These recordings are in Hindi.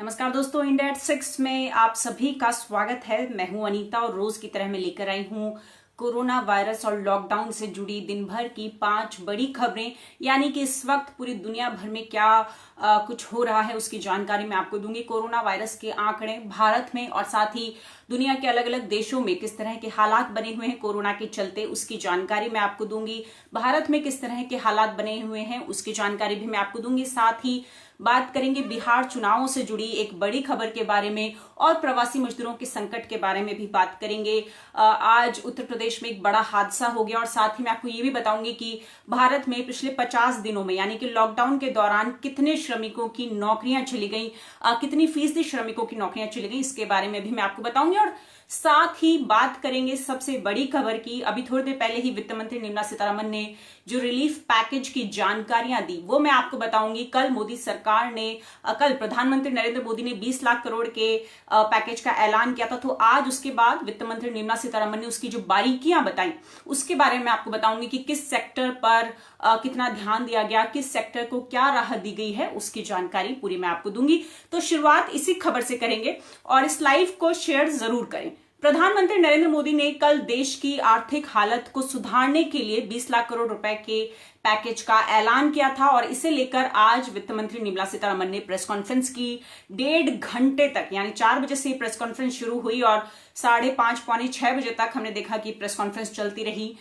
नमस्कार दोस्तों, इंडिया एट 6 में आप सभी का स्वागत है। मैं हूं अनीता और रोज की तरह मैं लेकर आई हूं कोरोना वायरस और लॉकडाउन से जुड़ी दिन भर की 5 बड़ी खबरें। यानी कि इस वक्त पूरी दुनिया भर में क्या कुछ हो रहा है उसकी जानकारी मैं आपको दूंगी। कोरोना वायरस के आंकड़े भारत में और साथ ही दुनिया के अलग अलग देशों में किस तरह के हालात बने हुए हैं कोरोना के चलते, उसकी जानकारी मैं आपको दूंगी। भारत में किस तरह के हालात बने हुए हैं उसकी जानकारी भी मैं आपको दूंगी। साथ ही बात करेंगे बिहार चुनावों से जुड़ी एक बड़ी खबर के बारे में और प्रवासी मजदूरों के संकट के बारे में भी बात करेंगे। आज उत्तर प्रदेश में एक बड़ा हादसा हो गया और साथ ही मैं आपको ये भी बताऊंगी कि भारत में पिछले 50 दिनों में यानी कि लॉकडाउन के दौरान कितने श्रमिकों की नौकरियां चली गई, कितनी फीसदी श्रमिकों की नौकरियां चली गई, इसके बारे में भी मैं आपको बताऊंगी। और साथ ही बात करेंगे सबसे बड़ी खबर की। अभी थोड़ी देर पहले ही वित्त मंत्री निर्मला सीतारमण ने जो रिलीफ पैकेज की जानकारियां दी वो मैं आपको बताऊंगी। कल मोदी सरकार ने कल प्रधानमंत्री नरेंद्र मोदी ने 20 लाख करोड़ के पैकेज का ऐलान किया था, तो आज उसके बाद वित्त मंत्री निर्मला सीतारमण ने उसकी जो बारीकियां बताई उसके बारे में आपको बताऊंगी कि किस सेक्टर पर कितना ध्यान दिया गया, किस सेक्टर को क्या राहत दी गई है, उसकी जानकारी पूरी मैं आपको दूंगी। तो शुरुआत इसी खबर से करेंगे और इस लाइव को शेयर जरूर करें। प्रधानमंत्री नरेंद्र मोदी ने कल देश की आर्थिक हालत को सुधारने के लिए 20 लाख करोड़ रुपए के पैकेज का ऐलान किया था और इसे लेकर आज वित्त मंत्री निर्मला सीतारमण ने प्रेस कॉन्फ्रेंस की। 1.5 घंटे तक यानी 4 बजे से प्रेस कॉन्फ्रेंस शुरू हुई और 5:30 पौने 6 बजे तक हमने देखा कि प्रेस कॉन्फ्रेंस चलती रही।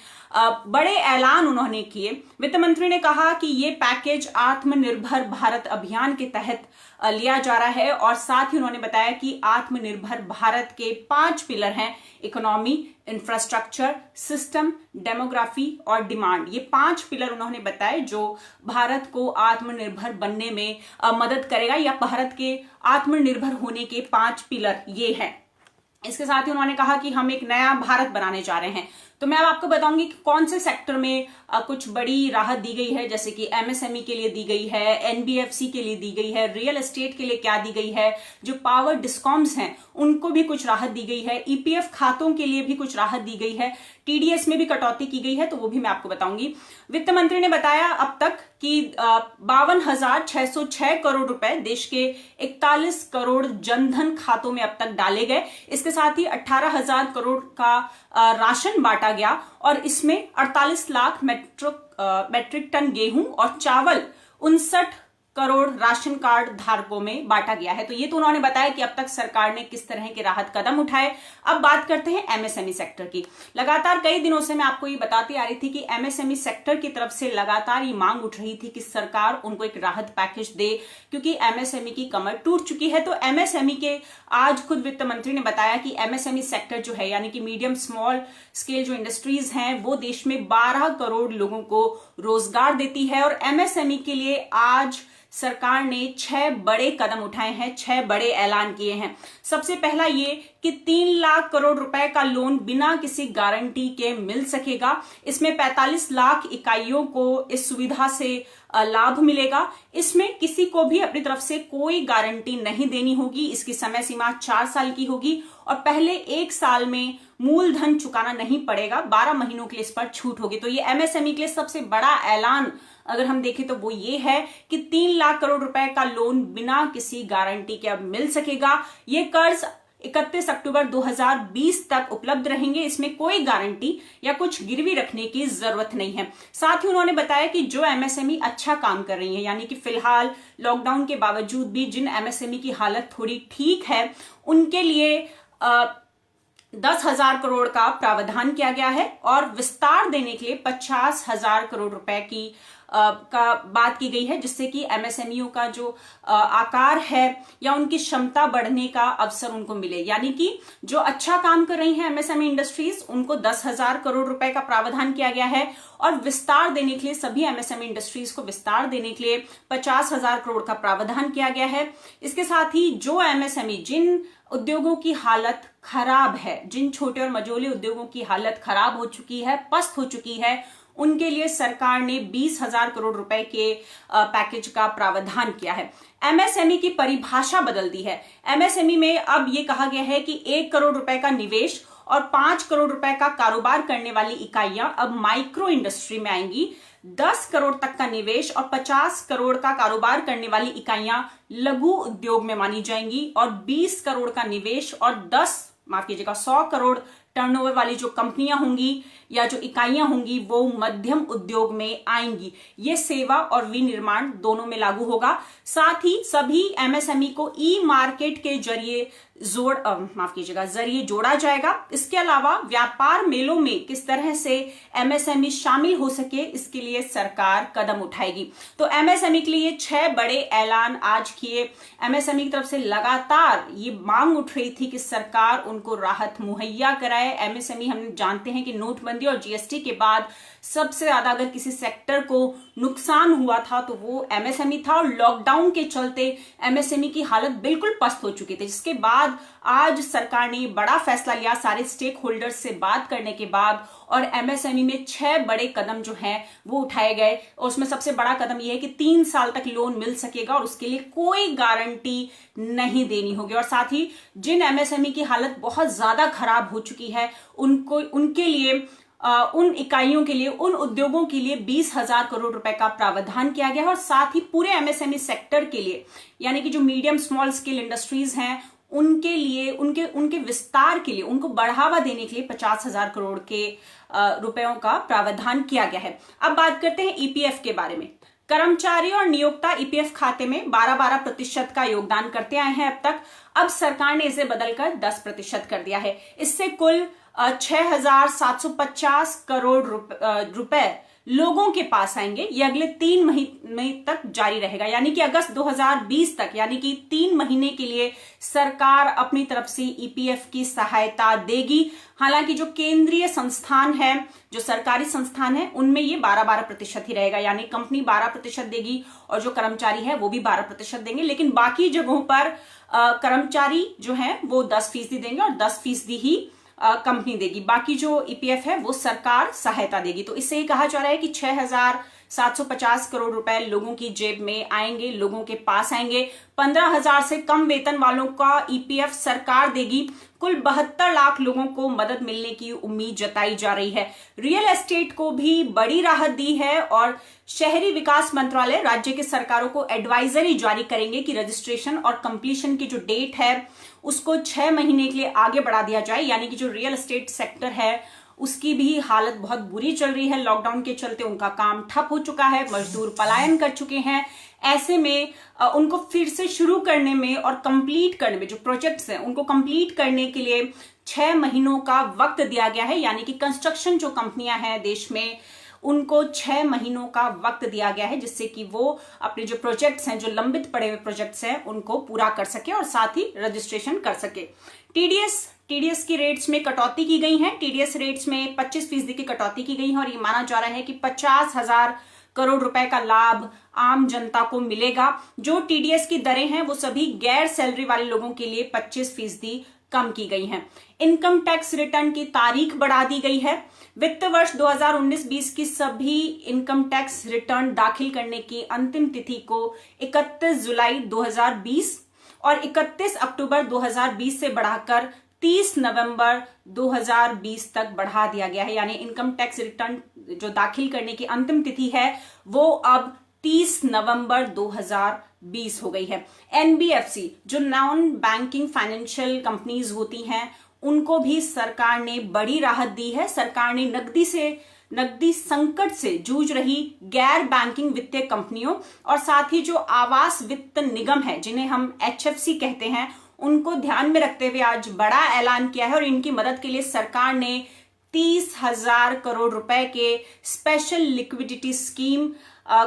बड़े ऐलान उन्होंने किए। वित्त मंत्री ने कहा कि ये पैकेज आत्मनिर्भर भारत अभियान के तहत लिया जा रहा है और साथ ही उन्होंने बताया कि आत्मनिर्भर भारत के 5 पिलर हैं: इकोनॉमी, इंफ्रास्ट्रक्चर, सिस्टम, डेमोग्राफी और डिमांड। ये 5 पिलर उन्होंने बताए जो भारत को आत्मनिर्भर बनने में मदद करेगा, या भारत के आत्मनिर्भर होने के 5 पिलर ये हैं। इसके साथ ही उन्होंने कहा कि हम एक नया भारत बनाने जा रहे हैं। तो मैं अब आपको बताऊंगी कि कौन से सेक्टर में कुछ बड़ी राहत दी गई है, जैसे कि एमएसएमई के लिए दी गई है, एनबीएफसी के लिए दी गई है, रियल एस्टेट के लिए क्या दी गई है, जो पावर डिस्कॉम्स हैं उनको भी कुछ राहत दी गई है, ईपीएफ खातों के लिए भी कुछ राहत दी गई है, टीडीएस में भी कटौती की गई है, तो वो भी मैं आपको बताऊंगी। वित्त मंत्री ने बताया अब तक कि 52,606 करोड़ रुपए देश के 41 करोड़ जनधन खातों में अब तक डाले गए। इसके साथ ही 18,000 करोड़ का राशन बांटा गया और इसमें 48 लाख मैट्रिक टन गेहूं और चावल 59 करोड़ राशन कार्ड धारकों में बांटा गया है। तो ये तो उन्होंने बताया कि अब तक सरकार ने किस तरह के राहत कदम उठाए। अब बात करते हैं एमएसएमई सेक्टर की। लगातार कई दिनों से मैं आपको ये बताती आ रही थी कि एमएसएमई सेक्टर की तरफ से लगातार ये मांग उठ रही थी कि सरकार उनको एक राहत पैकेज दे, क्योंकि एमएसएमई की कमर टूट चुकी है। तो एमएसएमई के आज खुद वित्त मंत्री ने बताया कि एमएसएमई सेक्टर जो है यानी कि मीडियम स्मॉल स्केल जो इंडस्ट्रीज हैं वो देश में 12 करोड़ लोगों को रोजगार देती है और एमएसएमई के लिए आज सरकार ने 6 बड़े कदम उठाए हैं, 6 बड़े ऐलान किए हैं। सबसे पहला ये कि 3 लाख करोड़ रुपए का लोन बिना किसी गारंटी के मिल सकेगा। इसमें 45 लाख इकाइयों को इस सुविधा से लाभ मिलेगा। इसमें किसी को भी अपनी तरफ से कोई गारंटी नहीं देनी होगी। इसकी समय सीमा 4 साल की होगी और पहले 1 साल में मूलधन चुकाना नहीं पड़ेगा। 12 महीनों के लिए इस पर छूट होगी। तो ये एमएसएमई के लिए सबसे बड़ा ऐलान अगर हम देखें तो वो ये है कि 3 लाख करोड़ रुपए का लोन बिना किसी गारंटी के अब मिल सकेगा। ये कर्ज 31 अक्टूबर 2020 तक उपलब्ध रहेंगे। इसमें कोई गारंटी या कुछ गिरवी रखने की जरूरत नहीं है। साथ ही उन्होंने बताया कि जो एमएसएमई अच्छा काम कर रही है, यानी कि फिलहाल लॉकडाउन के बावजूद भी जिन एमएसएमई की हालत थोड़ी ठीक है उनके लिए 10,000 करोड़ का प्रावधान किया गया है और विस्तार देने के लिए 50,000 करोड़ रुपए की का बात की गई है, जिससे कि एमएसएमईओ का जो आकार है या उनकी क्षमता बढ़ने का अवसर उनको मिले। यानी कि जो अच्छा काम कर रही हैं एमएसएमई इंडस्ट्रीज उनको 10,000 करोड़ रुपए का प्रावधान किया गया है और विस्तार देने के लिए सभी एमएसएमई इंडस्ट्रीज को विस्तार देने के लिए 50,000 करोड़ का प्रावधान किया गया है। इसके साथ ही जो एमएसएमई जिन उद्योगों की हालत खराब है, जिन छोटे और मझोले उद्योगों की हालत खराब हो चुकी है, पस्त हो चुकी है, उनके लिए सरकार ने 20,000 करोड़ रुपए के पैकेज का प्रावधान किया है। एमएसएमई की परिभाषा बदल दी है। एमएसएमई में अब ये कहा गया है कि 1 करोड़ रुपए का निवेश और 5 करोड़ रुपए का कारोबार करने वाली इकाइयां अब माइक्रो इंडस्ट्री में आएंगी। 10 करोड़ तक का निवेश और 50 करोड़ का कारोबार करने वाली इकाइयां लघु उद्योग में मानी जाएंगी और 20 करोड़ का निवेश और 100 करोड़ टर्नओवर वाली जो कंपनियां होंगी या जो इकाइयां होंगी वो मध्यम उद्योग में आएंगी। ये सेवा और विनिर्माण दोनों में लागू होगा। साथ ही सभी एमएसएमई को ई मार्केट के जरिए जरिए जोड़ा जाएगा। इसके अलावा व्यापार मेलों में किस तरह से एमएसएमई शामिल हो सके, इसके लिए सरकार कदम उठाएगी। तो एमएसएमई के लिए 6 बड़े ऐलान आज किए। एमएसएमई की तरफ से लगातार ये मांग उठ रही थी कि सरकार उनको राहत मुहैया कराए। एमएसएमई हम जानते हैं कि नोटबंदी और जीएसटी के बाद सबसे ज्यादा अगर किसी सेक्टर को नुकसान हुआ था तो वो एमएसएमई था, और लॉकडाउन के चलते एमएसएमई की हालत बिल्कुल पस्त हो चुकी थी। जिसके बाद आज सरकार ने बड़ा फैसला लिया सारे स्टेक होल्डर्स से बात करने के बाद, और एमएसएमई में 6 बड़े कदम जो हैं वो उठाए गए। और उसमें सबसे बड़ा कदम यह है कि 3 साल तक लोन मिल सकेगा और उसके लिए कोई गारंटी नहीं देनी होगी। और साथ ही जिन एमएसएमई की हालत बहुत ज्यादा खराब हो चुकी है उनके लिए उन इकाइयों के लिए, उन उद्योगों के लिए 20,000 करोड़ रुपए का प्रावधान किया गया है। और साथ ही पूरे एमएसएमई सेक्टर के लिए, यानी कि जो मीडियम स्मॉल स्केल इंडस्ट्रीज हैं उनके लिए, उनके विस्तार के लिए, उनको बढ़ावा देने के लिए 50,000 करोड़ के रुपयों का प्रावधान किया गया है। अब बात करते हैं ईपीएफ के बारे में। कर्मचारी और नियोक्ता ईपीएफ खाते में 12-12% का योगदान करते आए हैं अब तक। अब सरकार ने इसे बदलकर 10% कर दिया है। इससे कुल 6,750 करोड़ रुपए लोगों के पास आएंगे। ये अगले 3 महीने तक जारी रहेगा, यानी कि अगस्त 2020 तक, यानी कि 3 महीने के लिए सरकार अपनी तरफ से ईपीएफ की सहायता देगी। हालांकि जो केंद्रीय संस्थान है, जो सरकारी संस्थान है, उनमें ये 12-12% ही रहेगा, यानी कंपनी 12% देगी और जो कर्मचारी है वो भी 12% देंगे। लेकिन बाकी जगहों पर कर्मचारी जो है वो 10% देंगे और 10% ही कंपनी देगी। बाकी जो ईपीएफ है वो सरकार सहायता देगी। तो इससे ये कहा जा रहा है कि 6,750 करोड़ रुपए लोगों की जेब में आएंगे, लोगों के पास आएंगे। 15,000 से कम वेतन वालों का ईपीएफ सरकार देगी। कुल 72 लाख लोगों को मदद मिलने की उम्मीद जताई जा रही है। रियल एस्टेट को भी बड़ी राहत दी है और शहरी विकास मंत्रालय राज्य की सरकारों को एडवाइजरी जारी करेंगे कि रजिस्ट्रेशन और कंप्लीशन की जो डेट है उसको 6 महीने के लिए आगे बढ़ा दिया जाए। यानी कि जो रियल एस्टेट सेक्टर है उसकी भी हालत बहुत बुरी चल रही है। लॉकडाउन के चलते उनका काम ठप हो चुका है, मजदूर पलायन कर चुके हैं। ऐसे में उनको फिर से शुरू करने में और कंप्लीट करने में, जो प्रोजेक्ट्स हैं उनको कंप्लीट करने के लिए 6 महीनों का वक्त दिया गया है। यानी कि कंस्ट्रक्शन जो कंपनियां हैं देश में उनको 6 महीनों का वक्त दिया गया है, जिससे कि वो अपने जो प्रोजेक्ट्स हैं, जो लंबित पड़े हुए प्रोजेक्ट्स हैं, उनको पूरा कर सके और साथ ही रजिस्ट्रेशन कर सके। टीडीएस की रेट्स में कटौती की गई है। टीडीएस रेट्स में 25% की कटौती की गई है और ये माना जा रहा है कि 50,000 करोड़ रुपए का लाभ आम जनता को मिलेगा। जो टीडीएस की दरें हैं वो सभी गैर सैलरी वाले लोगों के लिए 25% कम की गई हैं। इनकम टैक्स रिटर्न की तारीख बढ़ा दी गई है। वित्त वर्ष 2019-20 की सभी इनकम टैक्स रिटर्न दाखिल करने की अंतिम तिथि को 31 जुलाई 2020 और 31 अक्टूबर 2020 से बढ़ाकर 30 नवंबर 2020 तक बढ़ा दिया गया है। यानी इनकम टैक्स रिटर्न जो दाखिल करने की अंतिम तिथि है वो अब 30 नवंबर 2020 हो गई है। एनबीएफसी जो नॉन बैंकिंग फाइनेंशियल कंपनीज होती हैं उनको भी सरकार ने बड़ी राहत दी है। सरकार ने नकदी संकट से जूझ रही गैर बैंकिंग वित्तीय कंपनियों और साथ ही जो आवास वित्त निगम है, जिन्हें हम एचएफसी कहते हैं, उनको ध्यान में रखते हुए आज बड़ा ऐलान किया है और इनकी मदद के लिए सरकार ने 30,000 करोड़ रुपए के स्पेशल लिक्विडिटी स्कीम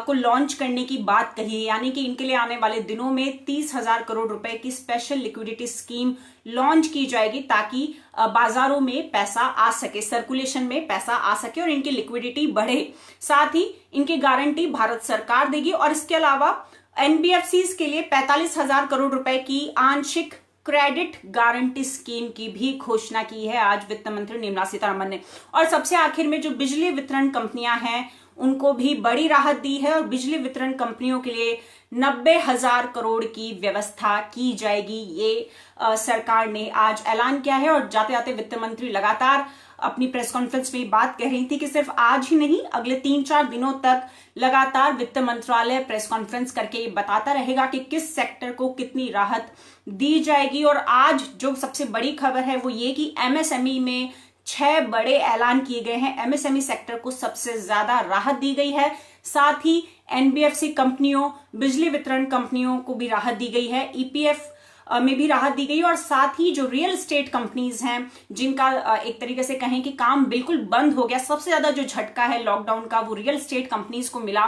को लॉन्च करने की बात कही है। यानी कि इनके लिए आने वाले दिनों में 30,000 करोड़ रुपए की स्पेशल लिक्विडिटी स्कीम लॉन्च की जाएगी ताकि बाजारों में पैसा आ सके, सर्कुलेशन में पैसा आ सके और इनकी लिक्विडिटी बढ़े। साथ ही इनकी गारंटी भारत सरकार देगी और इसके अलावा एनबीएफसीज के लिए 45,000 करोड़ रुपए की आंशिक क्रेडिट गारंटी स्कीम की भी घोषणा की है आज वित्त मंत्री निर्मला सीतारमण ने। और सबसे आखिर में जो बिजली वितरण कंपनियां हैं उनको भी बड़ी राहत दी है और बिजली वितरण कंपनियों के लिए 90,000 करोड़ की व्यवस्था की जाएगी। ये सरकार ने आज ऐलान किया है और जाते जाते वित्त मंत्री लगातार अपनी प्रेस कॉन्फ्रेंस में बात कह रही थी कि सिर्फ आज ही नहीं, अगले 3-4 दिनों तक लगातार वित्त मंत्रालय प्रेस कॉन्फ्रेंस करके बताता रहेगा कि किस सेक्टर को कितनी राहत दी जाएगी। और आज जो सबसे बड़ी खबर है वो ये कि एमएसएमई में 6 बड़े ऐलान किए गए हैं। एमएसएमई सेक्टर को सबसे ज्यादा राहत दी गई है। साथ ही एनबीएफसी कंपनियों, बिजली वितरण कंपनियों को भी राहत दी गई है, ईपीएफ में भी राहत दी गई, और साथ ही जो रियल एस्टेट कंपनीज हैं जिनका एक तरीके से कहें कि काम बिल्कुल बंद हो गया, सबसे ज्यादा जो झटका है लॉकडाउन का वो रियल एस्टेट कंपनीज को मिला,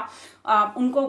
उनको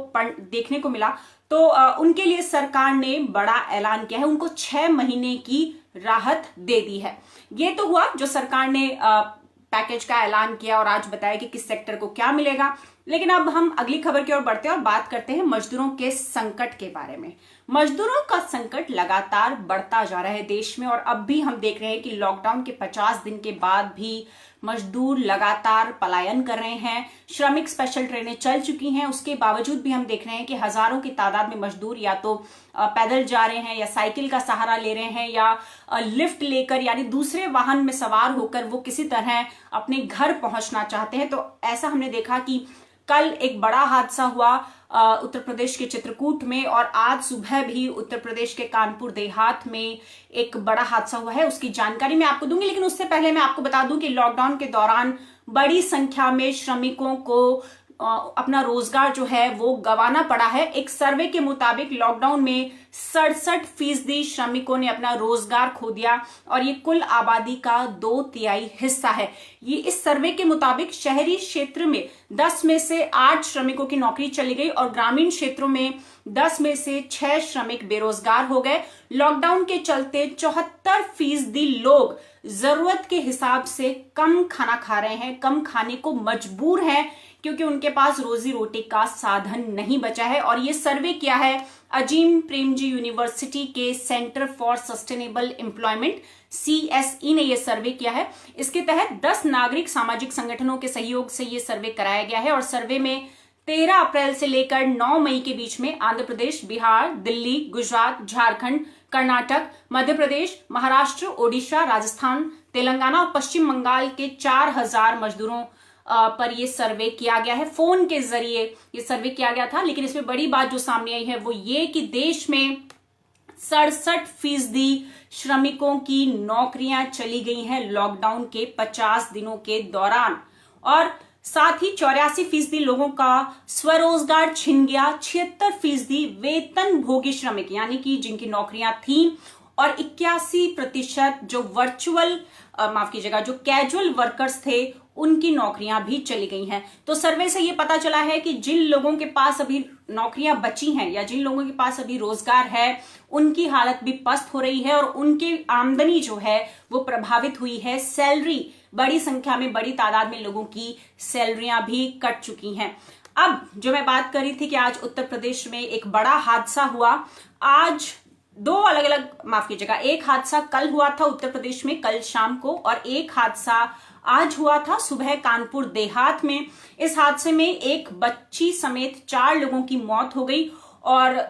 देखने को मिला। तो उनके लिए सरकार ने बड़ा ऐलान किया है, उनको 6 महीने की राहत दे दी है। ये तो हुआ जो सरकार ने पैकेज का ऐलान किया और आज बताया कि किस सेक्टर को क्या मिलेगा। लेकिन अब हम अगली खबर की ओर बढ़ते हैं और बात करते हैं मजदूरों के संकट के बारे में। मजदूरों का संकट लगातार बढ़ता जा रहा है देश में, और अब भी हम देख रहे हैं कि लॉकडाउन के 50 दिन के बाद भी मजदूर लगातार पलायन कर रहे हैं। श्रमिक स्पेशल ट्रेनें चल चुकी हैं, उसके बावजूद भी हम देख रहे हैं कि हजारों की तादाद में मजदूर या तो पैदल जा रहे हैं या साइकिल का सहारा ले रहे हैं या लिफ्ट लेकर यानी दूसरे वाहन में सवार होकर वो किसी तरह अपने घर पहुंचना चाहते हैं। तो ऐसा हमने देखा कि कल एक बड़ा हादसा हुआ उत्तर प्रदेश के चित्रकूट में, और आज सुबह भी उत्तर प्रदेश के कानपुर देहात में एक बड़ा हादसा हुआ है। उसकी जानकारी मैं आपको दूंगी, लेकिन उससे पहले मैं आपको बता दूं कि लॉकडाउन के दौरान बड़ी संख्या में श्रमिकों को अपना रोजगार जो है वो गंवाना पड़ा है। एक सर्वे के मुताबिक लॉकडाउन में 67% श्रमिकों ने अपना रोजगार खो दिया, और ये कुल आबादी का 2/3 हिस्सा है। ये इस सर्वे के मुताबिक शहरी क्षेत्र में 10 में से 8 श्रमिकों की नौकरी चली गई और ग्रामीण क्षेत्रों में 10 में से 6 श्रमिक बेरोजगार हो गए। लॉकडाउन के चलते 74% लोग जरूरत के हिसाब से कम खाना खा रहे हैं, कम खाने को मजबूर हैं, क्योंकि उनके पास रोजी रोटी का साधन नहीं बचा है। और ये सर्वे किया है अजीम प्रेमजी यूनिवर्सिटी के centre for sustainable employment CSE ने यह सर्वे किया है। इसके तहत 10 नागरिक सामाजिक संगठनों के सहयोग से यह सर्वे कराया गया है, और सर्वे में 13 अप्रैल से लेकर 9 मई के बीच में आंध्र प्रदेश, बिहार, दिल्ली, गुजरात, झारखंड, कर्नाटक, मध्य प्रदेश, महाराष्ट्र, ओडिशा, राजस्थान, तेलंगाना और पश्चिम बंगाल के 4000 मजदूरों पर यह सर्वे किया गया है। फोन के जरिए ये सर्वे किया गया था, लेकिन इसमें बड़ी बात जो सामने आई है वो ये कि देश में 67% श्रमिकों की नौकरियां चली गई हैं लॉकडाउन के 50 दिनों के दौरान, और साथ ही 84% लोगों का स्वरोजगार छिन गया। 76% वेतन भोगी श्रमिक यानी कि जिनकी नौकरियां थीं, और 81% जो जो कैजुअल वर्कर्स थे उनकी नौकरियां भी चली गई हैं। तो सर्वे से ये पता चला है कि जिन लोगों के पास अभी नौकरियां बची हैं या जिन लोगों के पास अभी रोजगार है उनकी हालत भी पस्त हो रही है, और उनकी आमदनी जो है वो प्रभावित हुई है। सैलरी बड़ी संख्या में, बड़ी तादाद में लोगों की सैलरियां भी कट चुकी हैं। अब जो मैं बात कर रही थी कि आज उत्तर प्रदेश में एक बड़ा हादसा हुआ। आज एक हादसा कल हुआ था उत्तर प्रदेश में कल शाम को, और एक हादसा आज हुआ था सुबह कानपुर देहात में। इस हादसे में एक बच्ची समेत 4 लोगों की मौत हो गई, और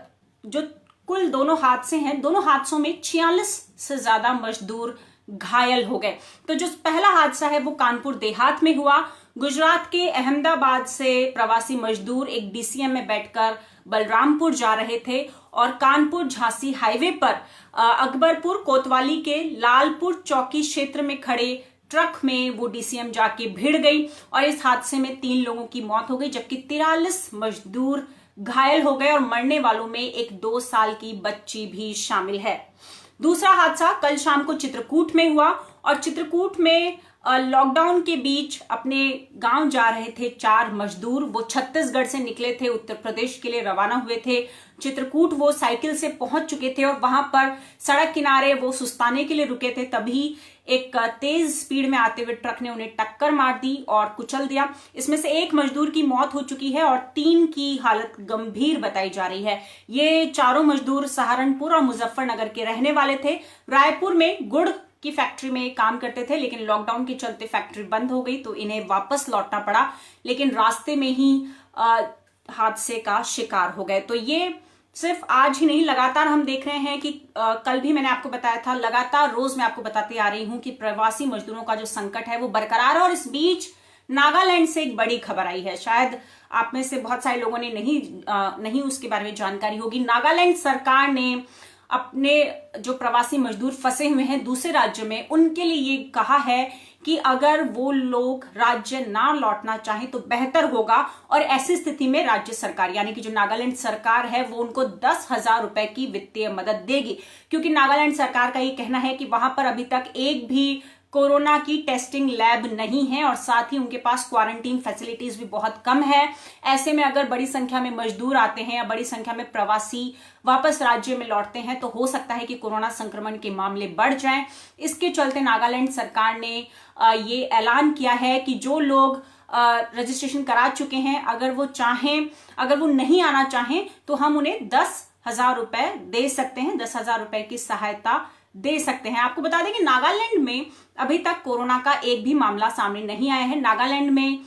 जो कुल दोनों हादसे हैं, दोनों हादसों में 46 से ज्यादा मजदूर घायल हो गए। तो जो पहला हादसा है वो कानपुर देहात में हुआ। गुजरात के अहमदाबाद से प्रवासी मजदूर एक डीसीएम में बैठकर बलरामपुर जा रहे थे, और कानपुर झांसी हाईवे पर अकबरपुर कोतवाली के लालपुर चौकी क्षेत्र में खड़े ट्रक में वो डीसीएम जाके भिड़ गई, और इस हादसे में 3 लोगों की मौत हो गई, जबकि 43 मजदूर घायल हो गए, और मरने वालों में एक 2 साल की बच्ची भी शामिल है। दूसरा हादसा कल शाम को चित्रकूट में हुआ, और चित्रकूट में लॉकडाउन के बीच अपने गांव जा रहे थे 4 मजदूर। वो छत्तीसगढ़ से निकले थे, उत्तर प्रदेश के लिए रवाना हुए थे। चित्रकूट वो साइकिल से पहुंच चुके थे, और वहां पर सड़क किनारे वो सुस्ताने के लिए रुके थे, तभी एक तेज स्पीड में आते हुए ट्रक ने उन्हें टक्कर मार दी और कुचल दिया। इसमें से 1 मजदूर की मौत हो चुकी है और 3 की हालत गंभीर बताई जा रही है। ये चारों मजदूर सहारनपुर और मुजफ्फरनगर के रहने वाले थे। रायपुर में गुड़ की फैक्ट्री में काम करते थे, लेकिन लॉकडाउन के चलते फैक्ट्री बंद हो गई तो इन्हें वापस लौटना पड़ा, लेकिन रास्ते में ही हादसे का शिकार हो गए। तो ये सिर्फ आज ही नहीं, लगातार हम देख रहे हैं कि कल भी मैंने आपको बताया था, लगातार रोज मैं आपको बताती आ रही हूं कि प्रवासी मजदूरों का जो संकट है वो बरकरार है। और इस बीच नागालैंड से एक बड़ी खबर आई है, शायद आप में से बहुत सारे लोगों ने नहीं उसके बारे में जानकारी होगी। नागालैंड सरकार ने अपने जो प्रवासी मजदूर फंसे हुए हैं दूसरे राज्य में, उनके लिए ये कहा है कि अगर वो लोग राज्य ना लौटना चाहें तो बेहतर होगा। और ऐसी स्थिति में राज्य सरकार यानी कि जो नागालैंड सरकार है वो उनको 10,000 रुपए की वित्तीय मदद देगी, क्योंकि नागालैंड सरकार का ये कहना है कि वहां पर अभी तक एक भी कोरोना की टेस्टिंग लैब नहीं है और साथ ही उनके पास क्वारंटीन फैसिलिटीज भी बहुत कम है। ऐसे में अगर बड़ी संख्या में मजदूर आते हैं या बड़ी संख्या में प्रवासी वापस राज्य में लौटते हैं तो हो सकता है कि कोरोना संक्रमण के मामले बढ़ जाएं। इसके चलते नागालैंड सरकार ने ये ऐलान किया है कि जो लोग रजिस्ट्रेशन करा चुके हैं, अगर वो नहीं आना चाहें तो हम उन्हें 10,000 रुपए दे सकते हैं, 10,000 रुपए की सहायता दे सकते हैं। आपको बता दें कि नागालैंड में अभी तक कोरोना का एक भी मामला सामने नहीं आया है। नागालैंड में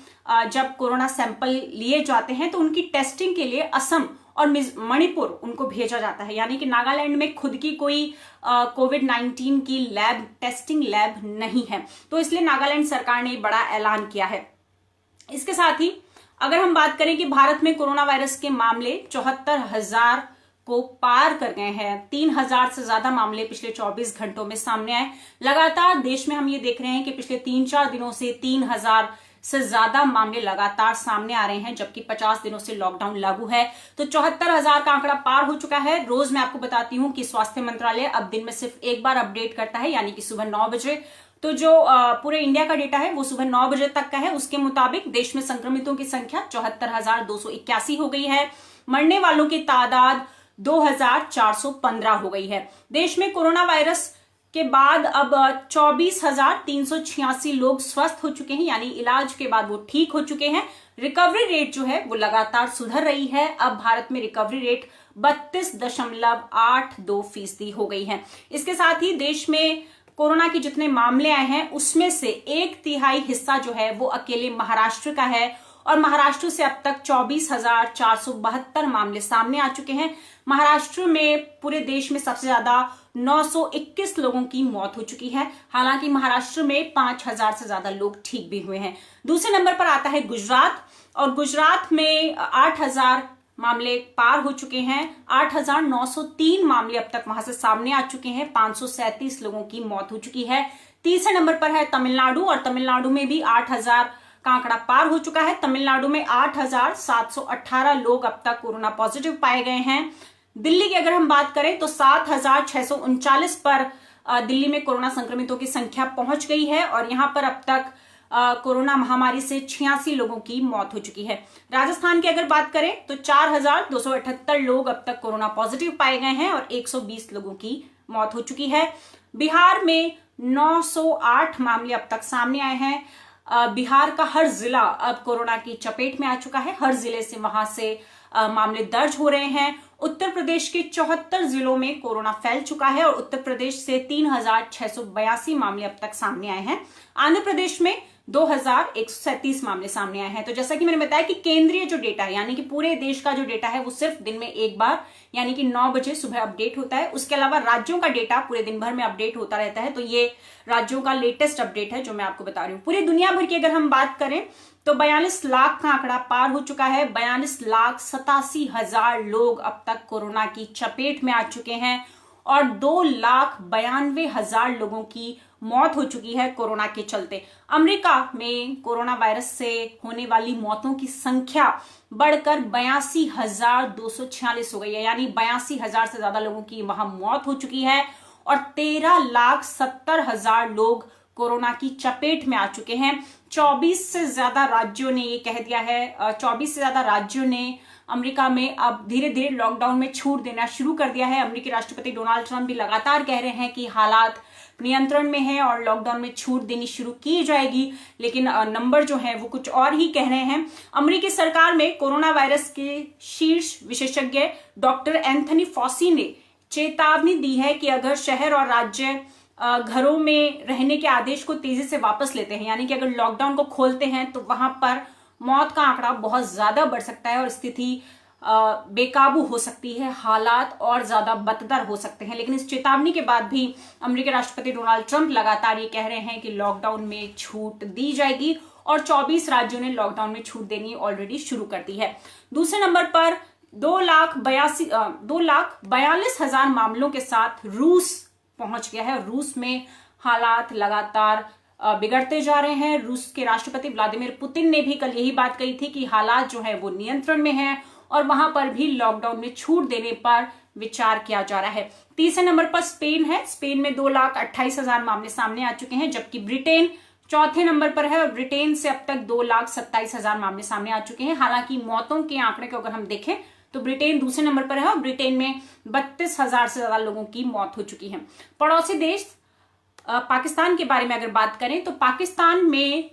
जब कोरोना सैंपल लिए जाते हैं तो उनकी टेस्टिंग के लिए असम और मणिपुर उनको भेजा जाता है, यानी कि नागालैंड में खुद की कोई कोविड-19 की टेस्टिंग लैब नहीं है। तो इसलिए नागालैंड सरकार ने बड़ा ऐलान किया है। इसके साथ ही अगर हम बात करें कि भारत में कोरोना वायरस के मामले 74,000 को पार कर गए हैं, 3,000 से ज्यादा मामले पिछले 24 घंटों में सामने आए। लगातार देश में हम ये देख रहे हैं कि पिछले 3-4 दिनों से 3,000 से ज्यादा मामले लगातार सामने आ रहे हैं, जबकि 50 दिनों से लॉकडाउन लागू है। तो 74,000 का आंकड़ा पार हो चुका है। रोज मैं आपको बताती हूं कि स्वास्थ्य मंत्रालय अब दिन में सिर्फ एक बार अपडेट करता है, यानी कि सुबह 9 बजे। तो जो पूरे इंडिया का डेटा है वो सुबह 9 बजे तक का है। उसके मुताबिक देश में संक्रमितों की संख्या 74,281 हो गई है। मरने वालों की तादाद 2,415 हो गई है। देश में कोरोना वायरस के बाद अब 24,386 लोग स्वस्थ हो चुके हैं, यानी इलाज के बाद वो ठीक हो चुके हैं। रिकवरी रेट जो है वो लगातार सुधर रही है। अब भारत में रिकवरी रेट 32.82% हो गई है। इसके साथ ही देश में कोरोना के जितने मामले आए हैं उसमें से 1/3 हिस्सा जो है वो अकेले महाराष्ट्र का है और महाराष्ट्र से अब तक 24,472 मामले सामने आ चुके हैं। महाराष्ट्र में पूरे देश में सबसे ज्यादा 921 लोगों की मौत हो चुकी है। हालांकि महाराष्ट्र में 5,000 से ज्यादा लोग ठीक भी हुए हैं। दूसरे नंबर पर आता है गुजरात और गुजरात में 8,000 मामले पार हो चुके हैं। 8,903 मामले अब तक वहां से सामने आ चुके हैं। 537 लोगों की मौत हो चुकी है। तीसरे नंबर पर है तमिलनाडु और तमिलनाडु में भी 8,000 का आंकड़ा पार हो चुका है। तमिलनाडु में 8,718 लोग अब तक कोरोना पॉजिटिव पाए गए हैं। दिल्ली की अगर हम बात करें तो 7,639 पर दिल्ली में कोरोना संक्रमितों की संख्या पहुंच गई है और यहां पर अब तक कोरोना महामारी से 86 लोगों की मौत हो चुकी है। राजस्थान की अगर बात करें तो 4,278 लोग अब तक कोरोना पॉजिटिव पाए गए हैं और 120 लोगों की मौत हो चुकी है। बिहार में 908 मामले अब तक सामने आए हैं। बिहार का हर जिला अब कोरोना की चपेट में आ चुका है। हर जिले से वहां से मामले दर्ज हो रहे हैं। उत्तर प्रदेश के 74 जिलों में कोरोना फैल चुका है और उत्तर प्रदेश से 3,682 मामले अब तक सामने आए हैं। आंध्र प्रदेश में 2,137 मामले सामने आए हैं। तो जैसा कि मैंने बताया कि केंद्रीय जो डेटा है यानी कि पूरे देश का जो डेटा है वो सिर्फ दिन में एक बार यानी कि 9 बजे सुबह अपडेट होता है। उसके अलावा राज्यों का डेटा पूरे दिन भर में अपडेट होता रहता है। तो ये राज्यों का लेटेस्ट अपडेट है जो मैं आपको बता रही हूँ। पूरी दुनिया भर की अगर हम बात करें तो 42 लाख का आंकड़ा पार हो चुका है। 42,87,000 लोग अब तक कोरोना की चपेट में आ चुके हैं और 2,92,000 लोगों की मौत हो चुकी है कोरोना के चलते। अमेरिका में कोरोना वायरस से होने वाली मौतों की संख्या बढ़कर 82,246 हो गई है, यानी 82,000 से ज्यादा लोगों की वहां मौत हो चुकी है और 13,70,000 लोग कोरोना की चपेट में आ चुके हैं। 24 से ज्यादा राज्यों ने ये कह दिया है, 24 से ज्यादा राज्यों ने अमेरिका में अब धीरे धीरे लॉकडाउन में छूट देना शुरू कर दिया है। अमेरिकी राष्ट्रपति डोनाल्ड ट्रंप भी लगातार कह रहे हैं कि हालात नियंत्रण में है और लॉकडाउन में छूट देनी शुरू की जाएगी, लेकिन नंबर जो है वो कुछ और ही कह रहे हैं। अमेरिकी सरकार में कोरोना वायरस के शीर्ष विशेषज्ञ डॉक्टर एंथनी फॉसी ने चेतावनी दी है कि अगर शहर और राज्य घरों में रहने के आदेश को तेजी से वापस लेते हैं, यानी कि अगर लॉकडाउन को खोलते हैं तो वहां पर मौत का आंकड़ा बहुत ज्यादा बढ़ सकता है और स्थिति बेकाबू हो सकती है, हालात और ज्यादा बदतर हो सकते हैं। लेकिन इस चेतावनी के बाद भी अमेरिकी राष्ट्रपति डोनाल्ड ट्रंप लगातार ये कह रहे हैं कि लॉकडाउन में छूट दी जाएगी और 24 राज्यों ने लॉकडाउन में छूट देनी ऑलरेडी शुरू कर दी है। दूसरे नंबर पर 2,42,000 मामलों के साथ रूस पहुंच गया है। रूस में हालात लगातार बिगड़ते जा रहे हैं। रूस के राष्ट्रपति व्लादिमीर पुतिन ने भी कल यही बात कही थी कि हालात जो है वो नियंत्रण में है और वहां पर भी लॉकडाउन में छूट देने पर विचार किया जा रहा है। तीसरे नंबर पर स्पेन है। स्पेन में 2,28,000 मामले सामने आ चुके हैं, जबकि ब्रिटेन चौथे नंबर पर है और ब्रिटेन से अब तक 2,27,000 मामले सामने आ चुके हैं। हालांकि मौतों के आंकड़े को अगर हम देखें तो ब्रिटेन दूसरे नंबर पर है और ब्रिटेन में 32,000 से ज्यादा लोगों की मौत हो चुकी है। पड़ोसी देश पाकिस्तान के बारे में अगर बात करें तो पाकिस्तान में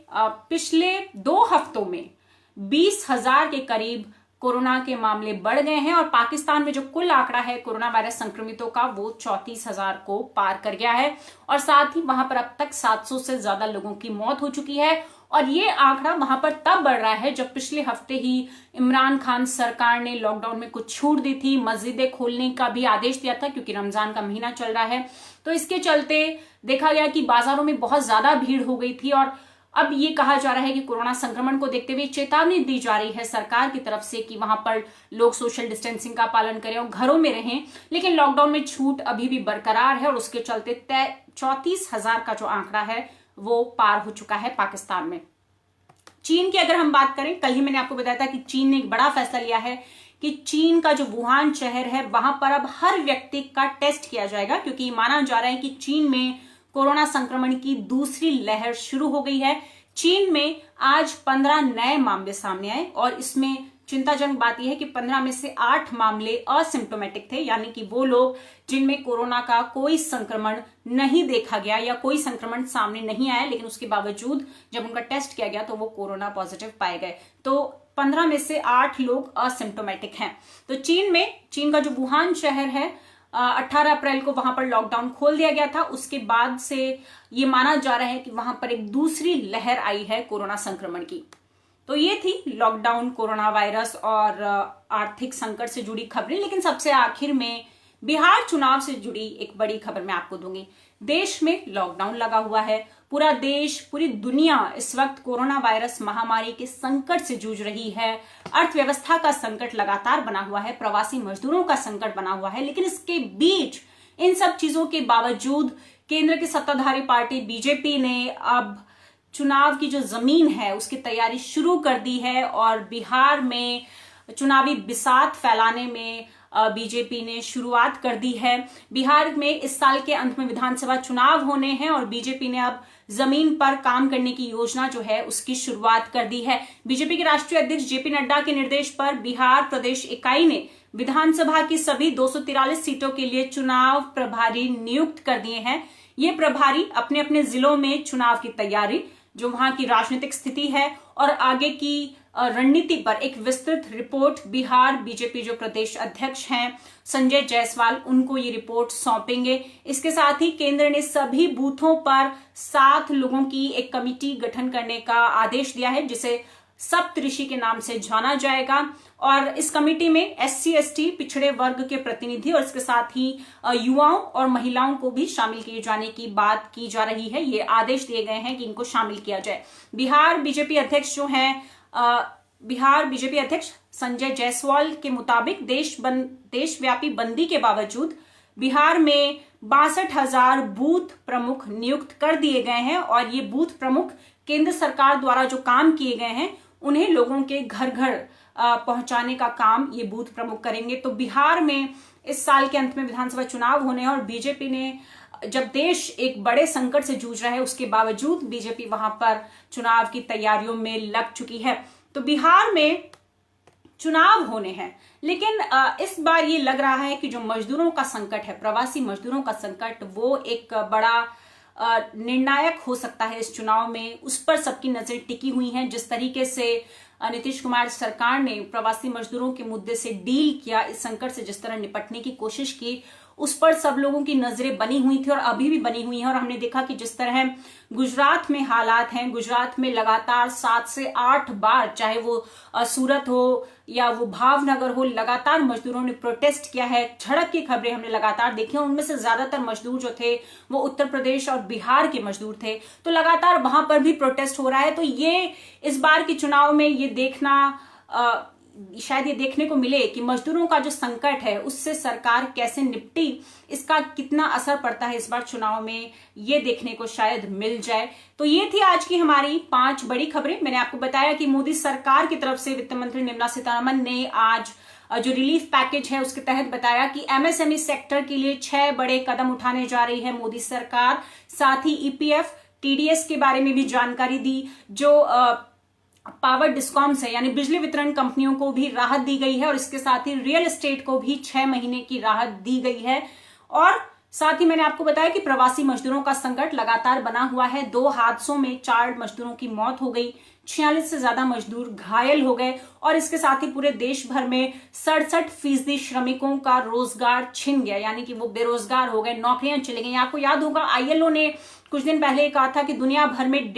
पिछले 2 हफ्तों में 20,000 के करीब कोरोना के मामले बढ़ गए हैं और पाकिस्तान में जो कुल आंकड़ा है कोरोना वायरस संक्रमितों का वो 34,000 को पार कर गया है और साथ ही वहां पर अब तक 700 से ज्यादा लोगों की मौत हो चुकी है। और ये आंकड़ा वहां पर तब बढ़ रहा है जब पिछले हफ्ते ही इमरान खान सरकार ने लॉकडाउन में कुछ छूट दी थी, मस्जिदें खोलने का भी आदेश दिया था क्योंकि रमजान का महीना चल रहा है। तो इसके चलते देखा गया कि बाजारों में बहुत ज्यादा भीड़ हो गई थी और अब ये कहा जा रहा है कि कोरोना संक्रमण को देखते हुए चेतावनी दी जा रही है सरकार की तरफ से कि वहां पर लोग सोशल डिस्टेंसिंग का पालन करें और घरों में रहें। लेकिन लॉकडाउन में छूट अभी भी बरकरार है और उसके चलते 34,000 का जो आंकड़ा है वो पार हो चुका है पाकिस्तान में। चीन की अगर हम बात करें, कल ही मैंने आपको बताया था कि चीन ने एक बड़ा फैसला लिया है कि चीन का जो वुहान शहर है वहां पर अब हर व्यक्ति का टेस्ट किया जाएगा क्योंकि माना जा रहा है कि चीन में कोरोना संक्रमण की दूसरी लहर शुरू हो गई है। चीन में आज 15 नए मामले सामने आए और इसमें चिंताजनक बात यह है कि 15 में से 8 मामले असिम्प्टोमेटिक थे, यानी कि वो लोग जिनमें कोरोना का कोई संक्रमण नहीं देखा गया या कोई संक्रमण सामने नहीं आया, लेकिन उसके बावजूद जब उनका टेस्ट किया गया तो वो कोरोना पॉजिटिव पाए गए। तो 15 में से 8 लोग असिम्प्टोमेटिक हैं। तो चीन का जो वुहान शहर है 18 अप्रैल को वहां पर लॉकडाउन खोल दिया गया था। उसके बाद से ये माना जा रहा है कि वहां पर एक दूसरी लहर आई है कोरोना संक्रमण की। तो ये थी लॉकडाउन, कोरोना वायरस और आर्थिक संकट से जुड़ी खबरें। लेकिन सबसे आखिर में बिहार चुनाव से जुड़ी एक बड़ी खबर मैं आपको दूंगी। देश में लॉकडाउन लगा हुआ है, पूरा देश, पूरी दुनिया इस वक्त कोरोना वायरस महामारी के संकट से जूझ रही है। अर्थव्यवस्था का संकट लगातार बना हुआ है, प्रवासी मजदूरों का संकट बना हुआ है। लेकिन इसके बीच इन सब चीजों के बावजूद केंद्र की सत्ताधारी पार्टी बीजेपी ने अब चुनाव की जो जमीन है उसकी तैयारी शुरू कर दी है और बिहार में चुनावी बिसात फैलाने में बीजेपी ने शुरुआत कर दी है। बिहार में इस साल के अंत में विधानसभा चुनाव होने हैं और बीजेपी ने अब जमीन पर काम करने की योजना जो है उसकी शुरुआत कर दी है। बीजेपी के राष्ट्रीय अध्यक्ष जेपी नड्डा के निर्देश पर बिहार प्रदेश इकाई ने विधानसभा की सभी 243 सीटों के लिए चुनाव प्रभारी नियुक्त कर दिए हैं। ये प्रभारी अपने अपने जिलों में चुनाव की तैयारी, जो वहां की राजनीतिक स्थिति है और आगे की रणनीति पर एक विस्तृत रिपोर्ट बिहार बीजेपी जो प्रदेश अध्यक्ष हैं संजय जायसवाल, उनको ये रिपोर्ट सौंपेंगे। इसके साथ ही केंद्र ने सभी बूथों पर 7 लोगों की एक कमेटी गठन करने का आदेश दिया है जिसे सप्तऋषि के नाम से जाना जाएगा और इस कमेटी में SC/ST पिछड़े वर्ग के प्रतिनिधि और इसके साथ ही युवाओं और महिलाओं को भी शामिल किए जाने की बात की जा रही है। ये आदेश दिए गए हैं कि इनको शामिल किया जाए। बिहार बीजेपी अध्यक्ष जो हैं बिहार बीजेपी अध्यक्ष संजय जायसवाल के मुताबिक देशव्यापी बंदी के बावजूद बिहार में 62,000 बूथ प्रमुख नियुक्त कर दिए गए हैं और ये बूथ प्रमुख केंद्र सरकार द्वारा जो काम किए गए हैं उन्हें लोगों के घर घर पहुंचाने का काम ये बूथ प्रमुख करेंगे। तो बिहार में इस साल के अंत में विधानसभा चुनाव होने हैं और बीजेपी ने, जब देश एक बड़े संकट से जूझ रहा है उसके बावजूद बीजेपी वहां पर चुनाव की तैयारियों में लग चुकी है। तो बिहार में चुनाव होने हैं, लेकिन इस बार ये लग रहा है कि जो मजदूरों का संकट है, प्रवासी मजदूरों का संकट, वो एक बड़ा निर्णायक हो सकता है इस चुनाव में। उस पर सबकी नजर टिकी हुई है। जिस तरीके से नीतीश कुमार सरकार ने प्रवासी मजदूरों के मुद्दे से डील किया, इस संकट से जिस तरह निपटने की कोशिश की, उस पर सब लोगों की नजरें बनी हुई थी और अभी भी बनी हुई हैं। और हमने देखा कि जिस तरह गुजरात में हालात हैं, गुजरात में लगातार 7 से 8 बार, चाहे वो सूरत हो या वो भावनगर हो, लगातार मजदूरों ने प्रोटेस्ट किया है। झड़प की खबरें हमने लगातार देखी, उनमें से ज्यादातर मजदूर जो थे वो उत्तर प्रदेश और बिहार के मजदूर थे। तो लगातार वहां पर भी प्रोटेस्ट हो रहा है। तो ये इस बार के चुनाव में ये देखना शायद ये देखने को मिले कि मजदूरों का जो संकट है उससे सरकार कैसे निपटी, इसका कितना असर पड़ता है इस बार चुनाव में, ये देखने को शायद मिल जाए। तो ये थी आज की हमारी 5 बड़ी खबरें। मैंने आपको बताया कि मोदी सरकार की तरफ से वित्त मंत्री निर्मला सीतारमण ने आज जो रिलीफ पैकेज है उसके तहत बताया कि एमएसएमई सेक्टर के लिए 6 बड़े कदम उठाने जा रही है मोदी सरकार। साथ ही ईपीएफ, टीडीएस के बारे में भी जानकारी दी। जो पावर डिस्कॉम्स है यानी बिजली वितरण कंपनियों को भी राहत दी गई है और इसके साथ ही रियल एस्टेट को भी 6 महीने की राहत दी गई है। और साथ ही मैंने आपको बताया कि प्रवासी मजदूरों का संकट लगातार बना हुआ है। 2 हादसों में 4 मजदूरों की मौत हो गई, 46 से ज्यादा मजदूर घायल हो गए और इसके साथ ही पूरे देश भर में 67% श्रमिकों का रोजगार छिन गया, यानी कि वो बेरोजगार हो गए, नौकरियां चली गई। आपको याद होगा आईएलओ ने कुछ दिन पहले कहा था कि दुनिया भर में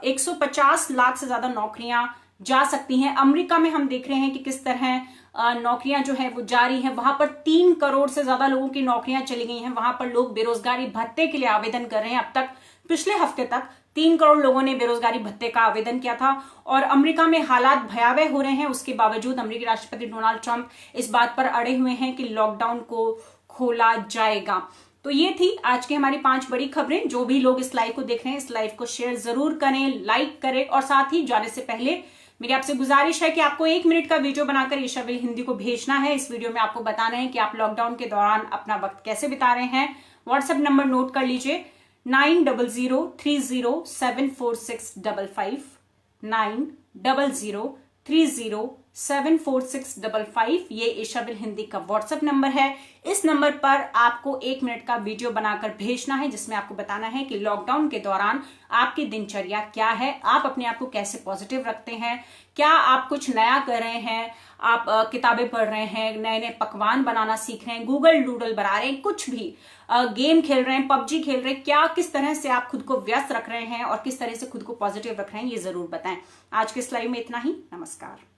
150 लाख से ज्यादा नौकरियां जा सकती हैं। अमेरिका में हम देख रहे हैं कि किस तरह नौकरियां जो है वो जारी है। वहां पर 3 करोड़ से ज्यादा लोगों की नौकरियां चली गई हैं। वहां पर लोग बेरोजगारी भत्ते के लिए आवेदन कर रहे हैं। अब तक पिछले हफ्ते तक 3 करोड़ लोगों ने बेरोजगारी भत्ते का आवेदन किया था। और अमेरिका में हालात भयावह हो रहे हैं, उसके बावजूद अमेरिकी राष्ट्रपति डोनाल्ड ट्रंप इस बात पर अड़े हुए हैं कि लॉकडाउन को खोला जाएगा। तो ये थी आज की हमारी 5 बड़ी खबरें। जो भी लोग इस लाइव को देख रहे हैं, इस लाइव को शेयर जरूर करें, लाइक करें और साथ ही जाने से पहले मेरी आपसे गुजारिश है कि आपको 1 मिनट का वीडियो बनाकर ईशाविल हिंदी को भेजना है। इस वीडियो में आपको बताना है कि आप लॉकडाउन के दौरान अपना वक्त कैसे बिता रहे हैं। व्हाट्सएप नंबर नोट कर लीजिए 9003074655 9003074655। ये ईशाविल हिंदी का व्हाट्सएप नंबर है। इस नंबर पर आपको 1 मिनट का वीडियो बनाकर भेजना है जिसमें आपको बताना है कि लॉकडाउन के दौरान आपकी दिनचर्या क्या है, आप अपने आप को कैसे पॉजिटिव रखते हैं, क्या आप कुछ नया कर रहे हैं, आप किताबें पढ़ रहे हैं, नए नए पकवान बनाना सीख रहे हैं, गूगल डूडल बना रहे हैं, कुछ भी गेम खेल रहे हैं, पबजी खेल रहे हैं, क्या किस तरह से आप खुद को व्यस्त रख रहे हैं और किस तरह से खुद को पॉजिटिव रख रहे हैं, ये जरूर बताएं। आज के इस लाइव में इतना ही। नमस्कार।